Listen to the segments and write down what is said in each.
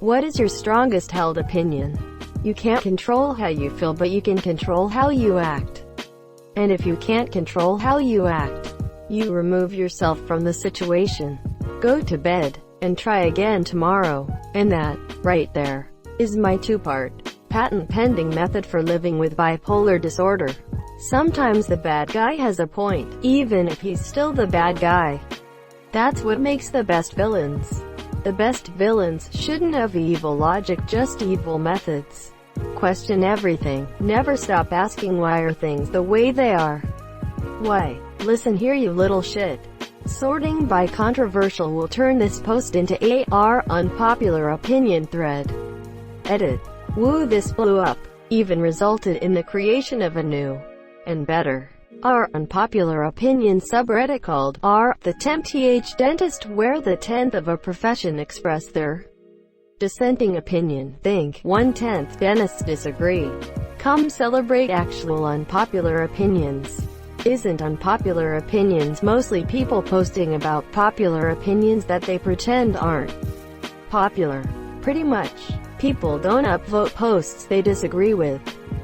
What is your strongest held opinion? You can't control how you feel, but you can control how you act. And if you can't control how you act, you remove yourself from the situation. Go to bed, and try again tomorrow. And that, right there, is my two-part, patent-pending method for living with bipolar disorder. Sometimes the bad guy has a point, even if he's still the bad guy. That's what makes the best villains. The best villains shouldn't have evil logic, just evil methods. Question everything. Never stop asking why are things the way they are. Why? Listen here, you little shit. Sorting by controversial will turn this post into AR unpopular opinion thread. Edit. Woo, this blew up. Even resulted in the creation of a new and better R unpopular opinion subreddit called R the Tempt Dentist, where the 10th of a profession express their dissenting opinion. Think 1/10 dentists disagree. Come celebrate actual unpopular opinions. Isn't unpopular opinions mostly people posting about popular opinions that they pretend aren't popular? Pretty much. People don't upvote posts they disagree with.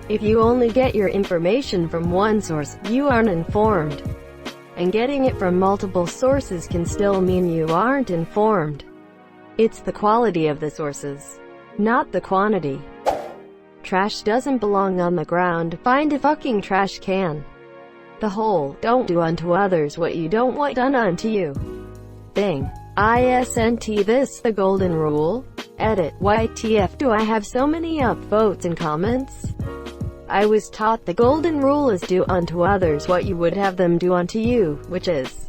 If you only get your information from one source, you aren't informed. And getting it from multiple sources can still mean you aren't informed. It's the quality of the sources, not the quantity. Trash doesn't belong on the ground. Find a fucking trash can. The whole "don't do unto others what you don't want done unto you" thing. Isn't this the golden rule? Edit. YTF do I have so many upvotes and comments? I was taught the golden rule is do unto others what you would have them do unto you, which is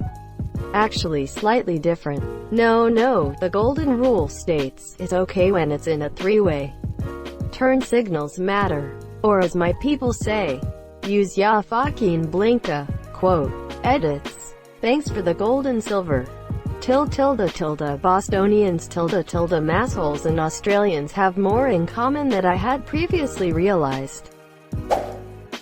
actually slightly different. No, the golden rule states, it's okay when it's in a three-way. Turn signals matter. Or as my people say, use ya fucking blinka. Quote. Edits. Thanks for the golden silver. Bostonians massholes and Australians have more in common than I had previously realized.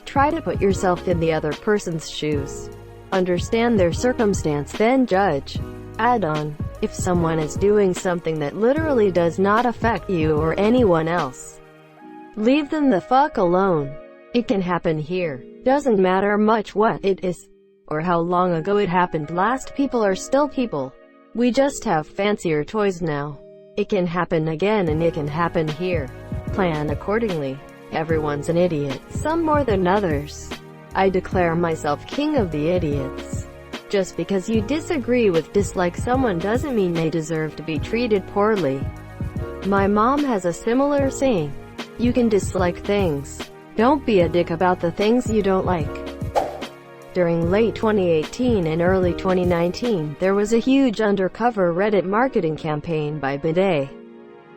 Try to put yourself in the other person's shoes. Understand their circumstance, then judge. Add on. If someone is doing something that literally does not affect you or anyone else, leave them the fuck alone. It can happen here. Doesn't matter much what it is, or how long ago it happened last. People are still people. We just have fancier toys now. It can happen again, and it can happen here. Plan accordingly. Everyone's an idiot, some more than others. I declare myself king of the idiots. Just because you disagree with, dislike someone doesn't mean they deserve to be treated poorly. My mom has a similar saying. You can dislike things. Don't be a dick about the things you don't like. During late 2018 and early 2019, there was a huge undercover Reddit marketing campaign by bidet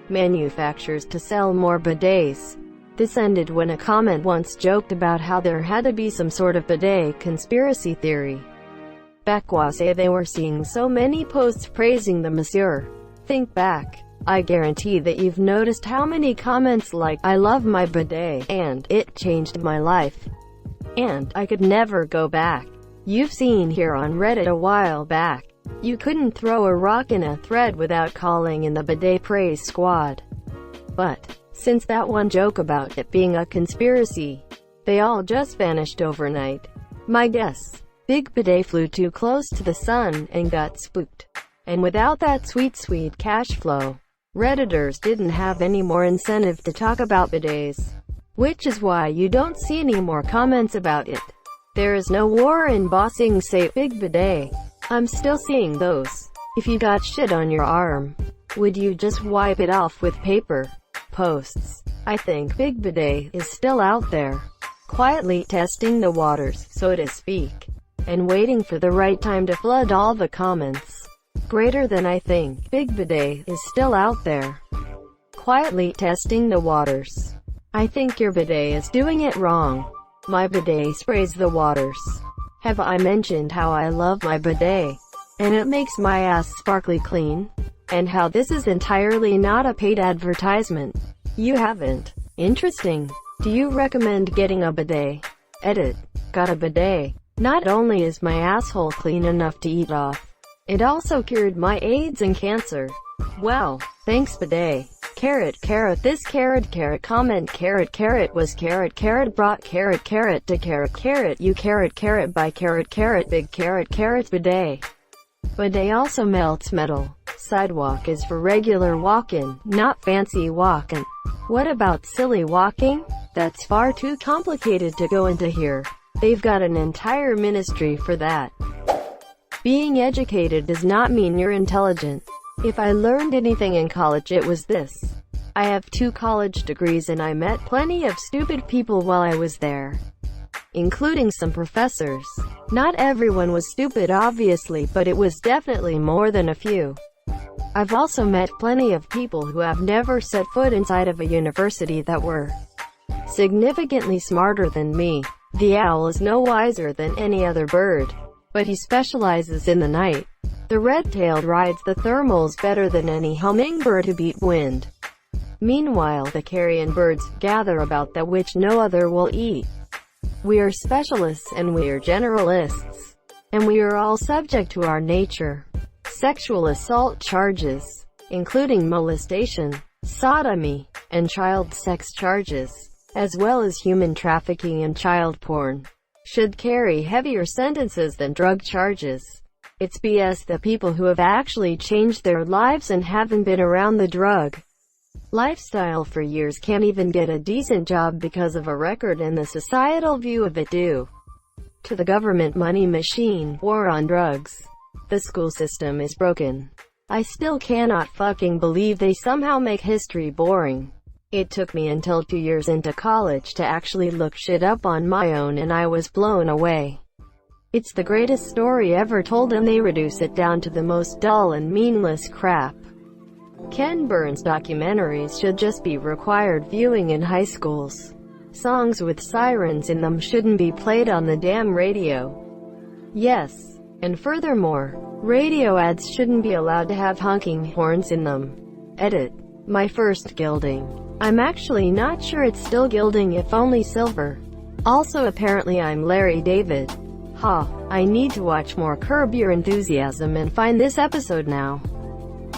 manufacturers to sell more bidets. This ended when a comment once joked about how there had to be some sort of bidet conspiracy theory. Bakwa they were seeing so many posts praising the monsieur. Think back. I guarantee that you've noticed how many comments like, "I love my bidet," and "it changed my life," and "I could never go back." You've seen here on Reddit a while back. You couldn't throw a rock in a thread without calling in the bidet praise squad. But since that one joke about it being a conspiracy, they all just vanished overnight. My guess? Big bidet flew too close to the sun and got spooked. And without that sweet cash flow, Redditors didn't have any more incentive to talk about bidets. Which is why you don't see any more comments about it. There is no war in bossing say big bidet. I'm still seeing those. If you got shit on your arm, would you just wipe it off with paper? Posts. I think big bidet is still out there, quietly testing the waters, so to speak, and waiting for the right time to flood all the comments. Greater than I think big bidet is still out there, quietly testing the waters. I think your bidet is doing it wrong. My bidet sprays the waters. Have I mentioned how I love my bidet, and it makes my ass sparkly clean? And how this is entirely not a paid advertisement? You haven't. Interesting. Do you recommend getting a bidet? Edit. Got a bidet. Not only is my asshole clean enough to eat off, it also cured my AIDS and cancer. Wow. Thanks bidet. Carrot carrot this carrot carrot comment carrot carrot was carrot carrot brought carrot carrot to carrot carrot you carrot carrot by carrot carrot big carrot carrots bidet. Bidet also melts metal. Sidewalk is for regular walkin', not fancy walkin'. What about silly walking? That's far too complicated to go into here. They've got an entire ministry for that. Being educated does not mean you're intelligent. If I learned anything in college, it was this. I have 2 college degrees and I met plenty of stupid people while I was there, including some professors. Not everyone was stupid obviously, but it was definitely more than a few. I've also met plenty of people who have never set foot inside of a university that were significantly smarter than me. The owl is no wiser than any other bird, but he specializes in the night. The red-tailed rides the thermals better than any hummingbird who beat wind. Meanwhile, the carrion birds gather about that which no other will eat. We are specialists and we are generalists, and we are all subject to our nature. Sexual assault charges, including molestation, sodomy, and child sex charges, as well as human trafficking and child porn, should carry heavier sentences than drug charges. It's BS that people who have actually changed their lives and haven't been around the drug lifestyle for years can't even get a decent job because of a record and the societal view of it due to the government money machine war on drugs. The school system is broken. I still cannot fucking believe they somehow make history boring. It took me until 2 years into college to actually look shit up on my own and I was blown away. It's the greatest story ever told and they reduce it down to the most dull and meaningless crap. Ken Burns documentaries should just be required viewing in high schools. Songs with sirens in them shouldn't be played on the damn radio. Yes, and furthermore, radio ads shouldn't be allowed to have honking horns in them. Edit. My first gilding. I'm actually not sure it's still gilding, if only silver. Also apparently I'm Larry David. Ha, I need to watch more Curb Your Enthusiasm and find this episode now.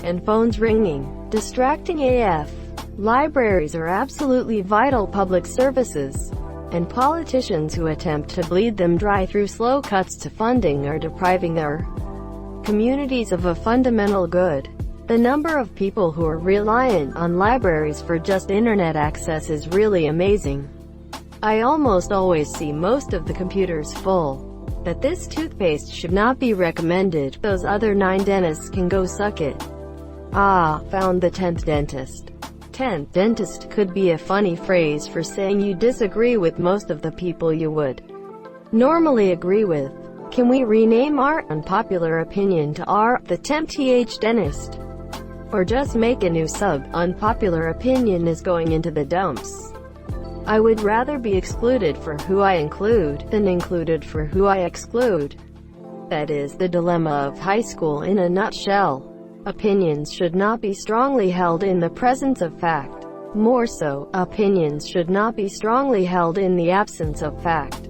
And phones ringing. Distracting AF. Libraries are absolutely vital public services, and politicians who attempt to bleed them dry through slow cuts to funding are depriving their communities of a fundamental good. The number of people who are reliant on libraries for just internet access is really amazing. I almost always see most of the computers full. That this toothpaste should not be recommended, those other 9 dentists can go suck it. Ah, found the 10th dentist. 10th dentist could be a funny phrase for saying you disagree with most of the people you would normally agree with. Can we rename our unpopular opinion to the 10th dentist? Or just make a new sub, unpopular opinion is going into the dumps. I would rather be excluded for who I include, than included for who I exclude. That is the dilemma of high school in a nutshell. Opinions should not be strongly held in the presence of fact. More so, opinions should not be strongly held in the absence of fact.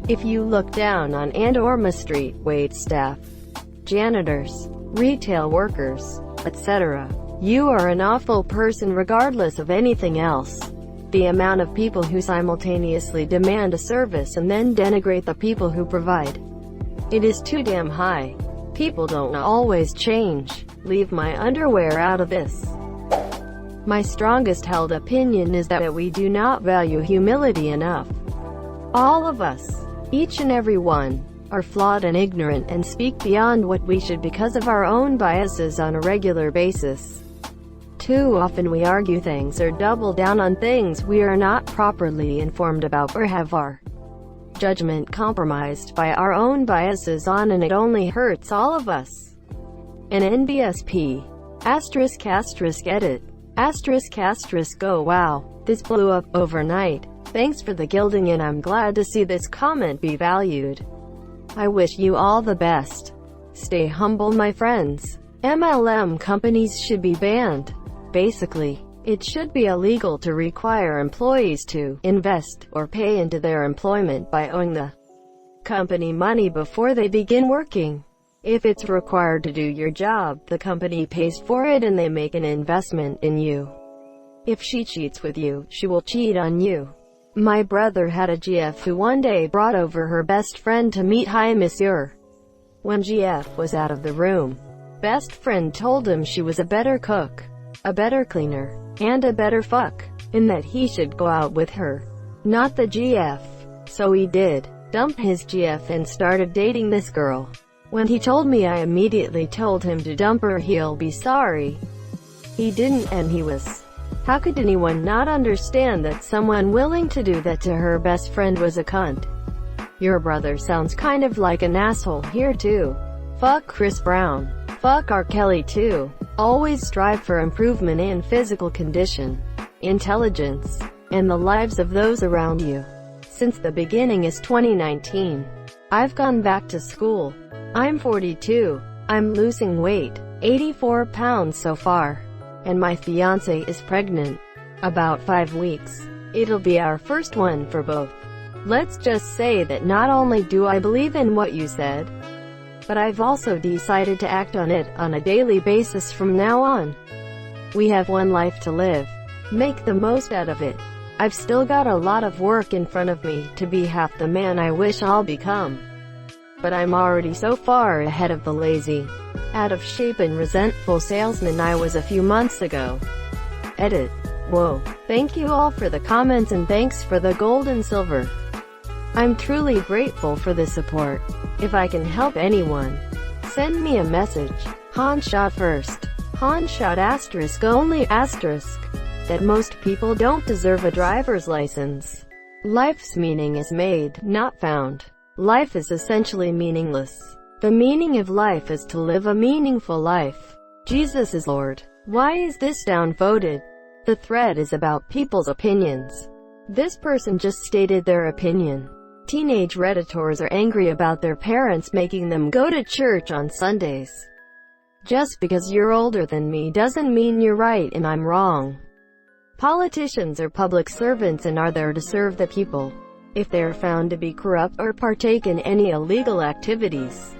If you look down on Andorma Street, wait staff, janitors, retail workers, etc., you are an awful person regardless of anything else. The amount of people who simultaneously demand a service and then denigrate the people who provide it is too damn high. People don't always change. Leave my underwear out of this. My strongest held opinion is that we do not value humility enough. All of us, each and every one, are flawed and ignorant and speak beyond what we should because of our own biases on a regular basis. Too often we argue things or double down on things we are not properly informed about or have our judgment compromised by our own biases on, and it only hurts all of us. An NBSP. Edit. Oh wow, this blew up overnight. Thanks for the gilding and I'm glad to see this comment be valued. I wish you all the best. Stay humble my friends. MLM companies should be banned. Basically, it should be illegal to require employees to invest or pay into their employment by owing the company money before they begin working. If it's required to do your job, the company pays for it and they make an investment in you. If she cheats with you, she will cheat on you. My brother had a GF who one day brought over her best friend to meet Hi Monsieur. When GF was out of the room, best friend told him she was a better cook, a better cleaner, and a better fuck, and that he should go out with her, not the GF. So he did, dumped his GF and started dating this girl. When he told me, I immediately told him to dump her, he'll be sorry. He didn't, and he was. How could anyone not understand that someone willing to do that to her best friend was a cunt? Your brother sounds kind of like an asshole here too. Fuck Chris Brown. Fuck R. Kelly too. Always strive for improvement in physical condition, intelligence, and the lives of those around you. Since the beginning is 2019. I've gone back to school. I'm 42. I'm losing weight, 84 pounds so far. And my fiancé is pregnant. About 5 weeks. It'll be our first one for both. Let's just say that not only do I believe in what you said, but I've also decided to act on it on a daily basis from now on. We have one life to live. Make the most out of it. I've still got a lot of work in front of me to be half the man I wish I'll become. But I'm already so far ahead of the lazy, out of shape and resentful salesman I was a few months ago. Edit. Whoa. Thank you all for the comments and thanks for the gold and silver. I'm truly grateful for the support. If I can help anyone, send me a message. Han shot first. Han shot asterisk only asterisk. That most people don't deserve a driver's license. Life's meaning is made, not found. Life is essentially meaningless. The meaning of life is to live a meaningful life. Jesus is Lord. Why is this downvoted? The thread is about people's opinions. This person just stated their opinion. Teenage Redditors are angry about their parents making them go to church on Sundays. Just because you're older than me doesn't mean you're right and I'm wrong. Politicians are public servants and are there to serve the people. If they are found to be corrupt or partake in any illegal activities,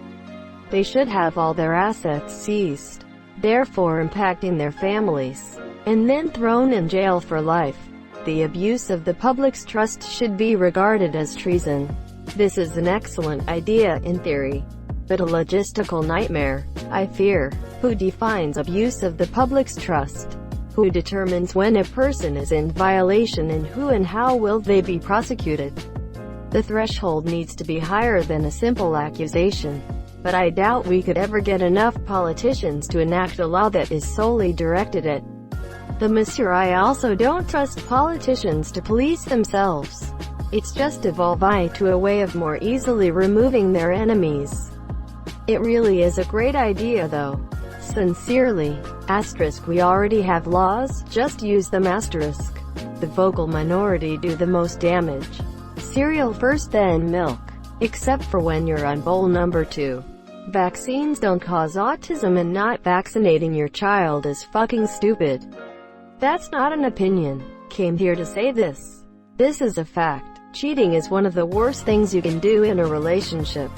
they should have all their assets seized, therefore impacting their families, and then thrown in jail for life. The abuse of the public's trust should be regarded as treason. This is an excellent idea in theory, but a logistical nightmare, I fear. Who defines abuse of the public's trust? Who determines when a person is in violation, and who and how will they be prosecuted? The threshold needs to be higher than a simple accusation. But I doubt we could ever get enough politicians to enact a law that is solely directed at the Monsieur. I also don't trust politicians to police themselves. It's just evolving to a way of more easily removing their enemies. It really is a great idea though. Sincerely. Asterisk. We already have laws, just use them. Asterisk. The vocal minority do the most damage. Cereal first then milk. Except for when you're on bowl number 2. Vaccines don't cause autism, and not vaccinating your child is fucking stupid. That's not an opinion. Came here to say this. This is a fact. Cheating is one of the worst things you can do in a relationship.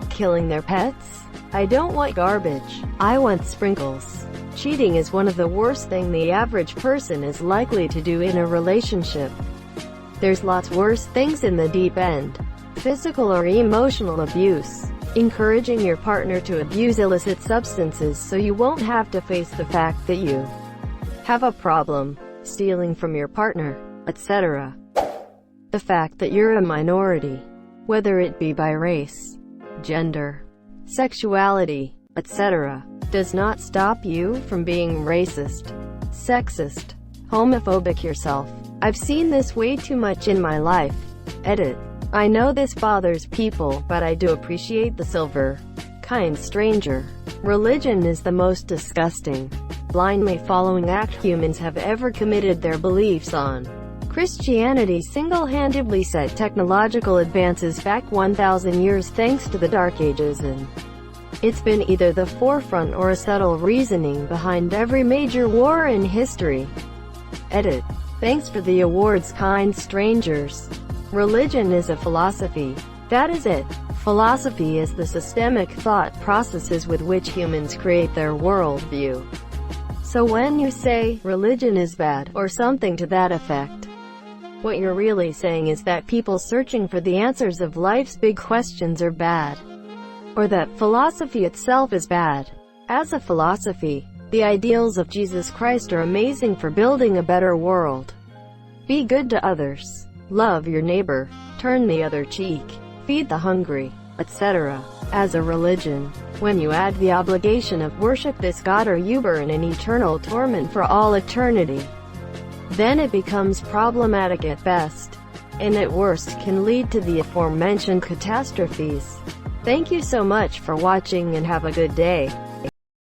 Killing their pets? I don't want garbage. I want sprinkles. Cheating is one of the worst things the average person is likely to do in a relationship. There's lots worse things in the deep end. Physical or emotional abuse. Encouraging your partner to abuse illicit substances so you won't have to face the fact that you have a problem. Stealing from your partner, etc. The fact that you're a minority, whether it be by race, gender, sexuality, etc., does not stop you from being racist, sexist, homophobic yourself. I've seen this way too much in my life. Edit. I know this bothers people, but I do appreciate the silver, kind stranger. Religion is the most disgusting, blindly following act humans have ever committed their beliefs on. Christianity single-handedly set technological advances back 1,000 years thanks to the Dark Ages, and it's been either the forefront or a subtle reasoning behind every major war in history. Edit. Thanks for the awards, kind strangers. Religion is a philosophy. That is it. Philosophy is the systemic thought processes with which humans create their worldview. So when you say, religion is bad, or something to that effect, what you're really saying is that people searching for the answers of life's big questions are bad, or that philosophy itself is bad. As a philosophy, the ideals of Jesus Christ are amazing for building a better world. Be good to others, love your neighbor, turn the other cheek, feed the hungry, etc. As a religion, when you add the obligation of worship this God or you burn in eternal torment for all eternity, then it becomes problematic at best, and at worst can lead to the aforementioned catastrophes. Thank you so much for watching and have a good day.